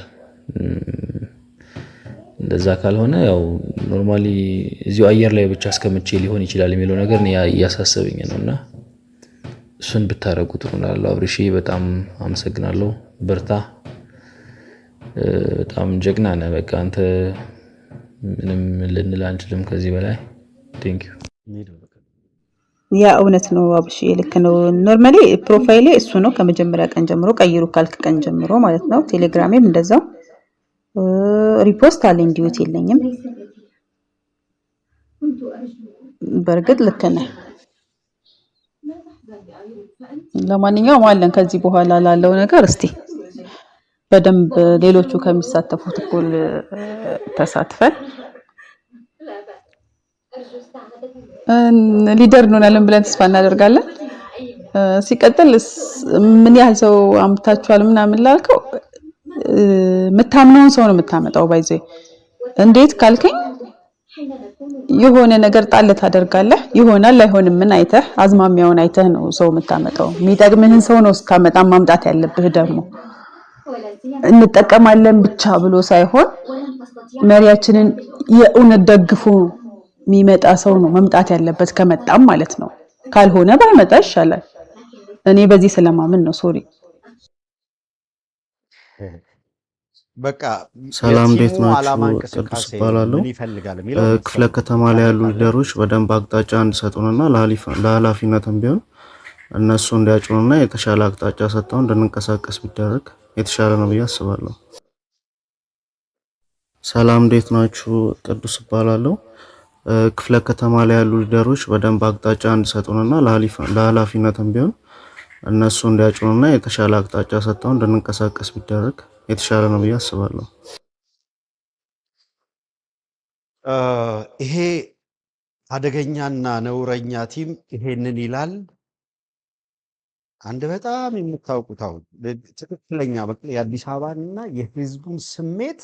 እንደዛ ካልሆነ ያው ኖርማሊ እዚሁ አየር ላይ ብቻ እስከምቼ ሊሆን ይችላል የሚለው ነገር ያሳሰበኝ ነውና እሱን ብታረጉ ጥሩ ነው። አብርሺ በጣም አመሰግናለሁ። በርታ። በጣም ጀግና ነህ። በቃ አንተ ምንም ልንል አንችልም ከዚህ በላይ። ቴንክ ዩ። ያ እውነት ነው አብርሺ፣ ልክ ነው። ኖርማሊ ፕሮፋይሌ እሱ ነው ከመጀመሪያ ቀን ጀምሮ ቀይሩ ካልክ ቀን ጀምሮ ማለት ነው። ቴሌግራሜም እንደዛው ሪፖስት አለኝ ዲዩት የለኝም። በርግጥ ልክ ነህ። ለማንኛውም አለን ከዚህ በኋላ ላለው ነገር እስቲ በደንብ ሌሎቹ ከሚሳተፉት እኩል ተሳትፈን ሊደር እንሆናለን ብለን ተስፋ እናደርጋለን። ሲቀጥል ምን ያህል ሰው አምጥታችኋል ምናምን ላልከው የምታምነውን ሰው ነው የምታመጣው። ባይዘ እንዴት ካልከኝ የሆነ ነገር ጣል ታደርጋለህ ይሆናል አይሆንም ምን አይተህ አዝማሚያውን አይተህ ነው ሰው የምታመጣው። የሚጠቅምህን ሰው ነው ስታመጣ ማምጣት ያለብህ። ደግሞ እንጠቀማለን ብቻ ብሎ ሳይሆን መሪያችንን የእውነት ደግፎ የሚመጣ ሰው ነው መምጣት ያለበት ከመጣም ማለት ነው። ካልሆነ ባይመጣ ይሻላል። እኔ በዚህ ስለማምን ነው። ሶሪ በቃ ሰላም እንዴት የቲሙ ዓላማ ናችሁ? ቅዱስ እንቅስቃሴ እባላለሁ። ምን ይፈልጋል የሚለው ክፍለ ከተማ ላይ ያሉ ሊደሮች በደንብ አቅጣጫ እንዲሰጡንና ለኃላፊነትም ቢሆን እነሱ እንዲያጭኑና የተሻለ አቅጣጫ ሰጥተው እንድንንቀሳቀስ ቢደረግ የተሻለ ነው ብዬ አስባለሁ። ሰላም እንዴት ናችሁ? ቅዱስ እባላለሁ። ክፍለ ከተማ ላይ ያሉ ሊደሮች በደንብ አቅጣጫ እንዲሰጡንና ለኃላፊነትም ቢሆን እነሱ እንዲያጭኑና የተሻለ አቅጣጫ ሰጥተው እንድንንቀሳቀስ ቢደረግ የተሻለ ነው ብዬ አስባለሁ። ይሄ አደገኛና ነውረኛ ቲም ይሄንን ይላል። አንድ በጣም የምታውቁት አሁን ትክክለኛ በቃ የአዲስ አበባንና የህዝቡን ስሜት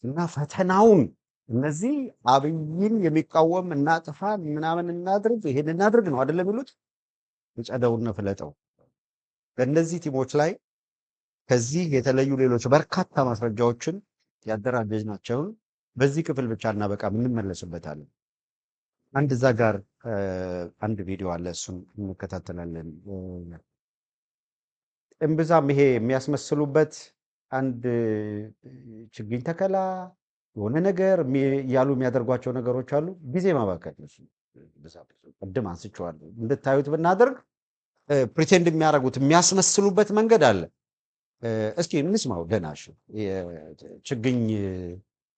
እና ፈተናውን እነዚህ አብይን የሚቃወም እናጥፋ ምናምን እናድርግ ይሄን እናድርግ ነው አይደለም የሚሉት። ጨደውና ፍለጠው በእነዚህ ቲሞች ላይ ከዚህ የተለዩ ሌሎች በርካታ ማስረጃዎችን ያደራጀናቸውን በዚህ ክፍል ብቻ እና በቃ እንመለስበታለን። አንድ እዛ ጋር አንድ ቪዲዮ አለ፣ እሱን እንከታተላለን። እምብዛም ይሄ የሚያስመስሉበት አንድ ችግኝ ተከላ የሆነ ነገር ያሉ የሚያደርጓቸው ነገሮች አሉ። ጊዜ ማባከት ነው። ቅድም አንስቼዋለሁ። እንድታዩት ብናደርግ ፕሪቴንድ የሚያደርጉት የሚያስመስሉበት መንገድ አለ። እስኪ እንስማው። ደናሽ ችግኝ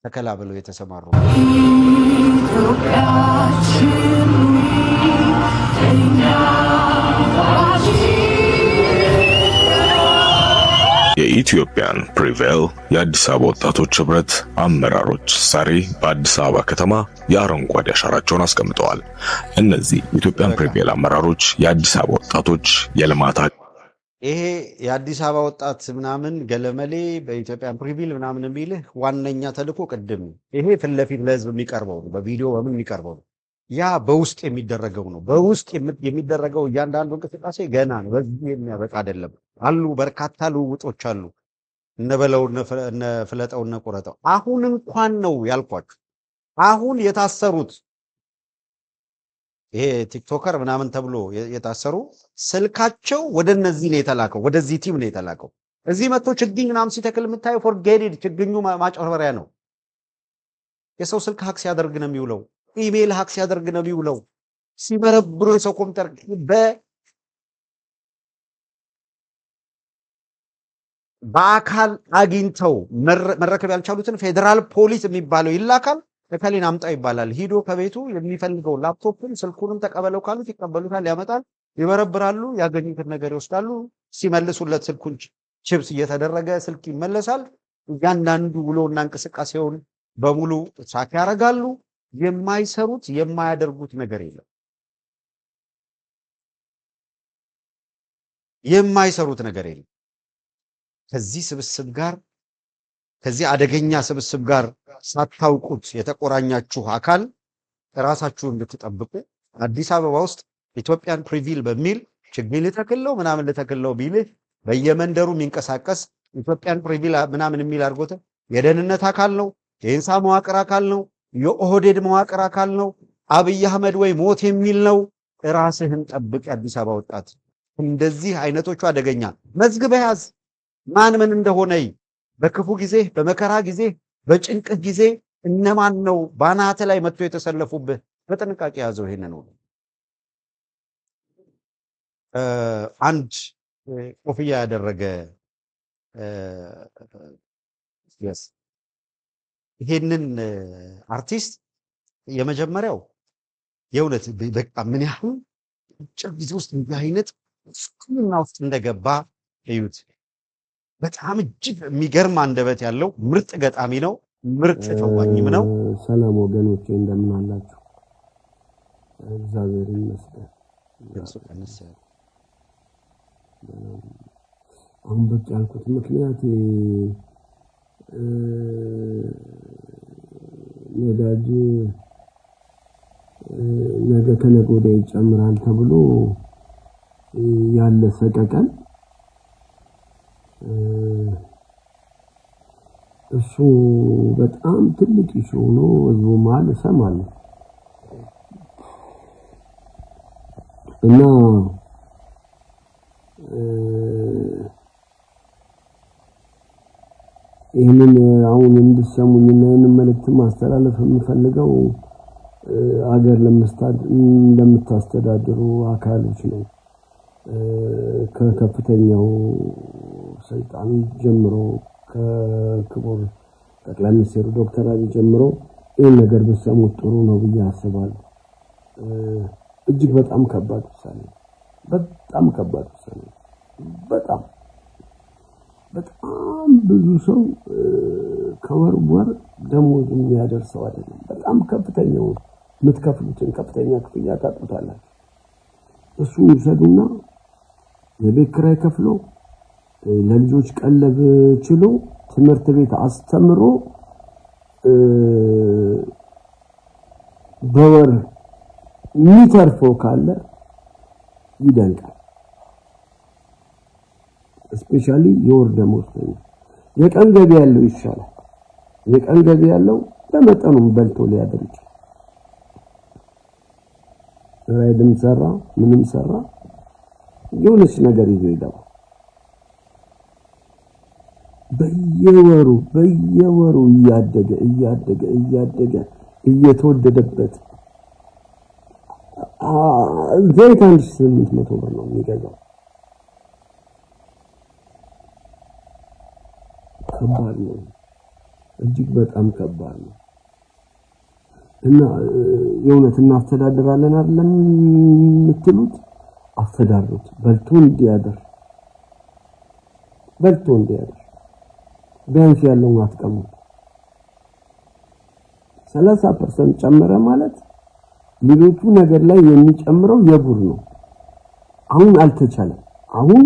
ተከላ ብለው የተሰማሩ የኢትዮጵያን ፕሪቬል የአዲስ አበባ ወጣቶች ህብረት አመራሮች ዛሬ በአዲስ አበባ ከተማ የአረንጓዴ አሻራቸውን አስቀምጠዋል። እነዚህ የኢትዮጵያን ፕሪቬል አመራሮች የአዲስ አበባ ወጣቶች የልማት ይሄ የአዲስ አበባ ወጣት ምናምን ገለመሌ በኢትዮጵያን ፕሪቪል ምናምን የሚልህ ዋነኛ ተልእኮ ቅድም ይሄ ፊት ለፊት ለህዝብ የሚቀርበው ነው፣ በቪዲዮ በምን የሚቀርበው ነው። ያ በውስጥ የሚደረገው ነው። በውስጥ የሚደረገው እያንዳንዱ እንቅስቃሴ ገና ነው። በዚህ የሚያበቃ አይደለም። አሉ በርካታ ልውውጦች አሉ። እነበለው እነ ፍለጠው እነ ቁረጠው አሁን እንኳን ነው ያልኳችሁ። አሁን የታሰሩት ይሄ ቲክቶከር ምናምን ተብሎ የታሰሩ ስልካቸው ወደ እነዚህ ነው የተላከው፣ ወደዚህ ቲም ነው የተላከው። እዚህ መጥቶ ችግኝ ምናምን ሲተክል የምታየው ፎርጌትድ ችግኙ ማጭበርበሪያ ነው። የሰው ስልክ ሀክ ሲያደርግ ነው የሚውለው። ኢሜል ሀክ ሲያደርግ ነው የሚውለው። ሲበረብሩ የሰው ኮምፒውተር በአካል አግኝተው መረከብ ያልቻሉትን ፌዴራል ፖሊስ የሚባለው ይላካል። እከሌን አምጣው ይባላል። ሂዶ ከቤቱ የሚፈልገው ላፕቶፕን ስልኩንም ተቀበለው ካሉት ይቀበሉታል፣ ያመጣል፣ ይበረብራሉ፣ ያገኙትን ነገር ይወስዳሉ። ሲመልሱለት ስልኩን ቺፕስ እየተደረገ ስልክ ይመለሳል። እያንዳንዱ ውሎና እንቅስቃሴውን በሙሉ ትራክ ያደርጋሉ። የማይሰሩት የማያደርጉት ነገር የለም። የማይሰሩት ነገር የለም። ከዚህ ስብስብ ጋር ከዚህ አደገኛ ስብስብ ጋር ሳታውቁት የተቆራኛችሁ አካል ራሳችሁን እንድትጠብቁ አዲስ አበባ ውስጥ ኢትዮጵያን ፕሪቪል በሚል ችግኝ ልተክለው ምናምን ልተክለው ቢልህ በየመንደሩ የሚንቀሳቀስ ኢትዮጵያን ፕሪቪል ምናምን የሚል አድርጎት የደህንነት አካል ነው፣ የኢንሳ መዋቅር አካል ነው፣ የኦህዴድ መዋቅር አካል ነው፣ አብይ አህመድ ወይ ሞት የሚል ነው። ራስህን ጠብቅ የአዲስ አበባ ወጣት። እንደዚህ አይነቶቹ አደገኛ መዝግበ ያዝ። ማን ምን እንደሆነ በክፉ ጊዜ፣ በመከራ ጊዜ፣ በጭንቅህ ጊዜ እነማን ነው ባናተ ላይ መጥቶ የተሰለፉብህ? በጥንቃቄ ያዘው። ይሄንን ነው አንድ ኮፍያ ያደረገ ይሄንን አርቲስት የመጀመሪያው የእውነት በቃ ምን ያህል አጭር ጊዜ ውስጥ እንዲህ አይነት ስኩልና ውስጥ እንደገባ እዩት። በጣም እጅግ የሚገርም አንደበት ያለው ምርጥ ገጣሚ ነው። ምርጥ ተዋኝም ነው። ሰላም ወገኖቼ እንደምን አላችሁ? እግዚአብሔር ይመስገን። አሁን በቃ ያልኩት ምክንያት ነዳጅ ነገ ከነገ ወዲያ ይጨምራል ተብሎ ያለ ሰቀቀን እሱ በጣም ትልቅ ኢሹ ነው። ህዝቡ መሀል እሰማለሁ እና ይህንን አሁን እንድሰሙኝና ይህንን መልእክት ማስተላለፍ የምፈልገው አገር ለምታስተዳድሩ አካሎች ነው። ከከፍተኛው ስልጣን ጀምሮ ከክቡር ጠቅላይ ሚኒስትሩ ዶክተር አብይ ጀምሮ ይህን ነገር ብትሰሙት ጥሩ ነው ብዬ አስባለሁ። እጅግ በጣም ከባድ ውሳኔ፣ በጣም ከባድ ውሳኔ። በጣም ብዙ ሰው ከወር ወር ደሞዝ የሚያደርሰው አይደለም። በጣም ከፍተኛው የምትከፍሉትን ከፍተኛ ክፍያ ታጡታላችሁ። እሱ ይሰዱና የቤት ኪራይ ከፍሎ ለልጆች ቀለብ ችሎ ትምህርት ቤት አስተምሮ በወር የሚተርፈው ካለ ይደንቃል። ስፔሻሊ የወር ደሞዝተኛ። የቀን ገቢ ያለው ይሻላል። የቀን ገቢ ያለው በመጠኑም በልቶ ሊያድር ይችላል። ራይድም ሰራ ምንም ሰራ የሆነች ነገር ይዞ ይገባል። በየወሩ እያደገ እየተወደደበት ዘይት 1800 ብር ነው የሚገዛው። ከባድ ነው፣ እጅግ በጣም ከባድ ነው። እና የእውነት እናስተዳድራለን አይደለም የምትሉት፣ አስተዳድሩት። በልቶ እንዲያደር ቢያንስ ያለውን አትቀሙት። 30% ጨመረ ማለት ሌሎቹ ነገር ላይ የሚጨምረው የቡር ነው። አሁን አልተቻለም። አሁን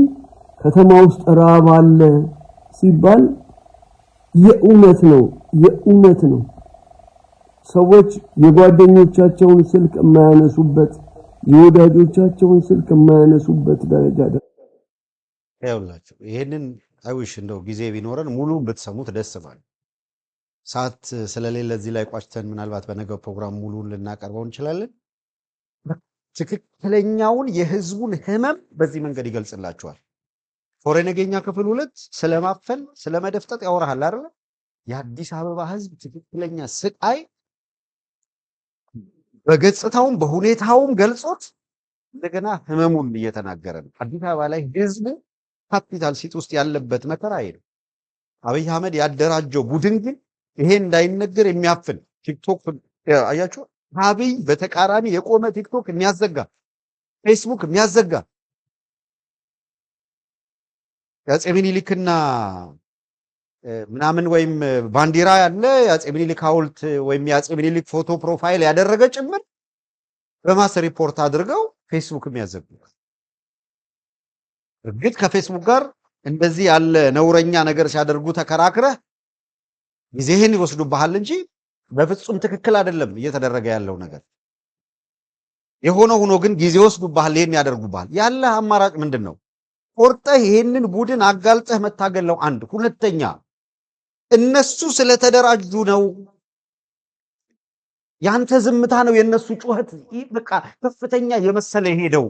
ከተማ ውስጥ ራብ አለ ሲባል የእውነት ነው። ሰዎች የጓደኞቻቸውን ስልክ የማያነሱበት የወዳጆቻቸውን ስልክ የማያነሱበት ደረጃ ያውላችሁ። ይሄንን አይውሽ እንደው ጊዜ ቢኖረን ሙሉ ብትሰሙት ደስ ባለ። ሰዓት ስለሌለ እዚህ ላይ ቋጭተን ምናልባት በነገው ፕሮግራም ሙሉን ልናቀርበው እንችላለን። ትክክለኛውን የህዝቡን ህመም በዚህ መንገድ ይገልጽላችኋል። ፎሬ ነገኛ ክፍል 2 ስለማፈን ስለመደፍጠጥ ያወራሃል አይደል? የአዲስ አበባ ህዝብ ትክክለኛ ስቃይ በገጽታውም በሁኔታውም ገልጾት እንደገና ህመሙን እየተናገረ ነው። አዲስ አበባ ላይ ህዝቡ ካፒታል ሲቲ ውስጥ ያለበት መከራ ይሄ ነው። አብይ አህመድ ያደራጀው ቡድን ግን ይሄ እንዳይነገር የሚያፍን ቲክቶክ አያችሁ፣ አብይ በተቃራኒ የቆመ ቲክቶክ የሚያዘጋ ፌስቡክ የሚያዘጋ የአፄ ምኒልክና ምናምን ወይም ባንዲራ ያለ የአፄ ምኒልክ ሐውልት ወይም የአፄ ምኒልክ ፎቶ ፕሮፋይል ያደረገ ጭምር በማስ ሪፖርት አድርገው ፌስቡክ የሚያዘጉ። እርግጥ ከፌስቡክ ጋር እንደዚህ ያለ ነውረኛ ነገር ሲያደርጉ ተከራክረህ ጊዜህን ይወስዱብሃል እንጂ በፍጹም ትክክል አይደለም እየተደረገ ያለው ነገር። የሆነ ሆኖ ግን ጊዜ ወስዱብሃል፣ ይሄን ያደርጉብሃል። ያለ አማራጭ ምንድነው? ቆርጠህ ይሄንን ቡድን አጋልጠህ መታገል ነው። አንድ ሁለተኛ እነሱ ስለተደራጁ ነው። ያንተ ዝምታ ነው የነሱ ጩኸት በቃ ከፍተኛ የመሰለ ሄደው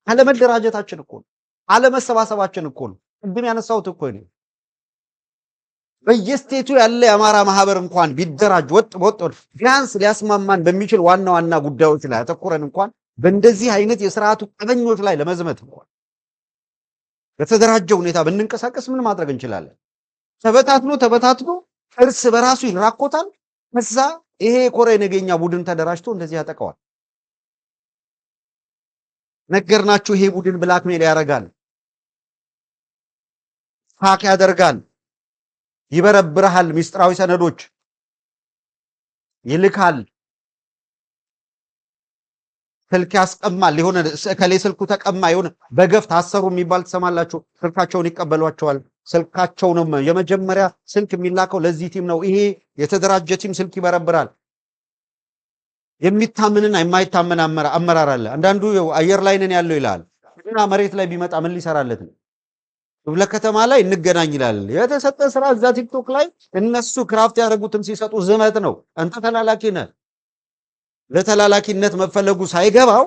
አለመደራጀታችን እኮ ነው፣ አለመሰባሰባችን እኮ ነው። ቅድም ያነሳሁት እኮ ነው። በየስቴቱ ያለ የአማራ ማህበር እንኳን ቢደራጅ ወጥ ቢያንስ ሊያስማማን በሚችል ዋና ዋና ጉዳዮች ላይ አተኩረን እንኳን በእንደዚህ አይነት የስርዓቱ ቀበኞች ላይ ለመዝመት እንኳን በተደራጀ ሁኔታ ብንንቀሳቀስ ምን ማድረግ እንችላለን? ተበታትኖ እርስ በራሱ ይራኮታል። ከዛ ይሄ ኮሬ ነገኛ ቡድን ተደራጅቶ እንደዚህ ያጠቀዋል። ነገርናችሁ። ይሄ ቡድን ብላክሜል ያደርጋል፣ ሀክ ያደርጋል፣ ይበረብርሃል፣ ሚስጥራዊ ሰነዶች ይልካል፣ ስልክ ያስቀማል። የሆነ ከሌ ስልኩ ተቀማ የሆነ በገፍ ታሰሩ የሚባል ትሰማላችሁ። ስልካቸውን ይቀበሏቸዋል። ስልካቸውንም የመጀመሪያ ስልክ የሚላከው ለዚህ ቲም ነው። ይሄ የተደራጀ ቲም ስልክ ይበረብራል። የሚታመንና የማይታመን አመራር አለ። አንዳንዱ አየር ላይ ነን ያለው ይላል እና መሬት ላይ ቢመጣ ምን ሊሰራለት ነው? ክፍለ ከተማ ላይ እንገናኝ ይላል። የተሰጠ ስራ እዛ ቲክቶክ ላይ እነሱ ክራፍት ያደረጉትም ሲሰጡ ዝመት ነው። አንተ ተላላኪ ነህ። ለተላላኪነት መፈለጉ ሳይገባው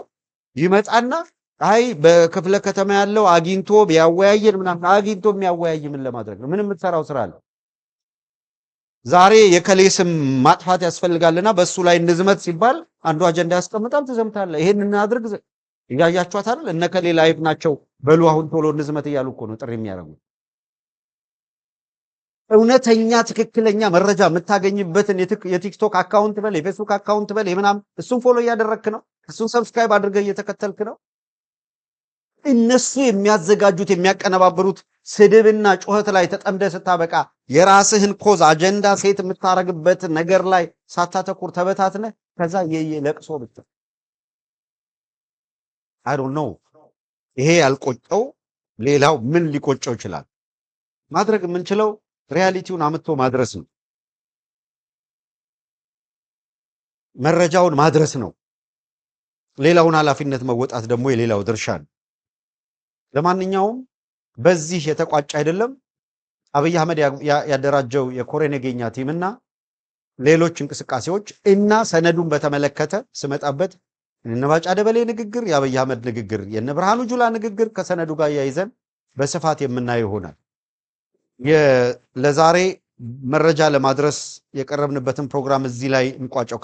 ይመጣና አይ በክፍለ ከተማ ያለው አግኝቶ ቢያወያየን ምናምን። አግኝቶ የሚያወያይ ምን ለማድረግ ነው? ምን የምትሰራው ስራ አለ? ዛሬ የከሌስም ማጥፋት ያስፈልጋልና በሱ ላይ እንዝመት ሲባል አንዱ አጀንዳ ያስቀምጣል፣ ትዘምታለህ። ይሄን እናድርግ እያያችኋት አይደል? እነ ከሌ ላይፍ ናቸው በሉ አሁን ቶሎ እንዝመት እያሉ እኮ ነው ጥሪ የሚያደርጉት። እውነተኛ ትክክለኛ መረጃ የምታገኝበትን የቲክቶክ አካውንት በል የፌስቡክ አካውንት በል የምናምን እሱን ፎሎ እያደረግክ ነው። እሱን ሰብስክራይብ አድርገህ እየተከተልክ ነው። እነሱ የሚያዘጋጁት የሚያቀነባብሩት ስድብና ጩኸት ላይ ተጠምደ ስታበቃ የራስህን ኮዝ አጀንዳ ሴት የምታረግበት ነገር ላይ ሳታተኩር ተበታትነ ከዛ ለቅሶ ብቻ አይ ዶንት ኖ። ይሄ ያልቆጨው ሌላው ምን ሊቆጨው ይችላል? ማድረግ የምንችለው ሪያሊቲውን አምጥቶ ማድረስ ነው። መረጃውን ማድረስ ነው። ሌላውን ኃላፊነት መወጣት ደግሞ የሌላው ድርሻ ነው። ለማንኛውም በዚህ የተቋጨ አይደለም። አብይ አህመድ ያደራጀው የኮሬ ነገኛ ቲምና ሌሎች እንቅስቃሴዎች እና ሰነዱን በተመለከተ ስመጣበት እነ ባጫ ደበሌ ንግግር፣ የአብይ አህመድ ንግግር፣ የነ ብርሃኑ ጁላ ንግግር ከሰነዱ ጋር ያይዘን በስፋት የምናየው ይሆናል። ለዛሬ መረጃ ለማድረስ የቀረብንበትን ፕሮግራም እዚህ ላይ እንቋጨው።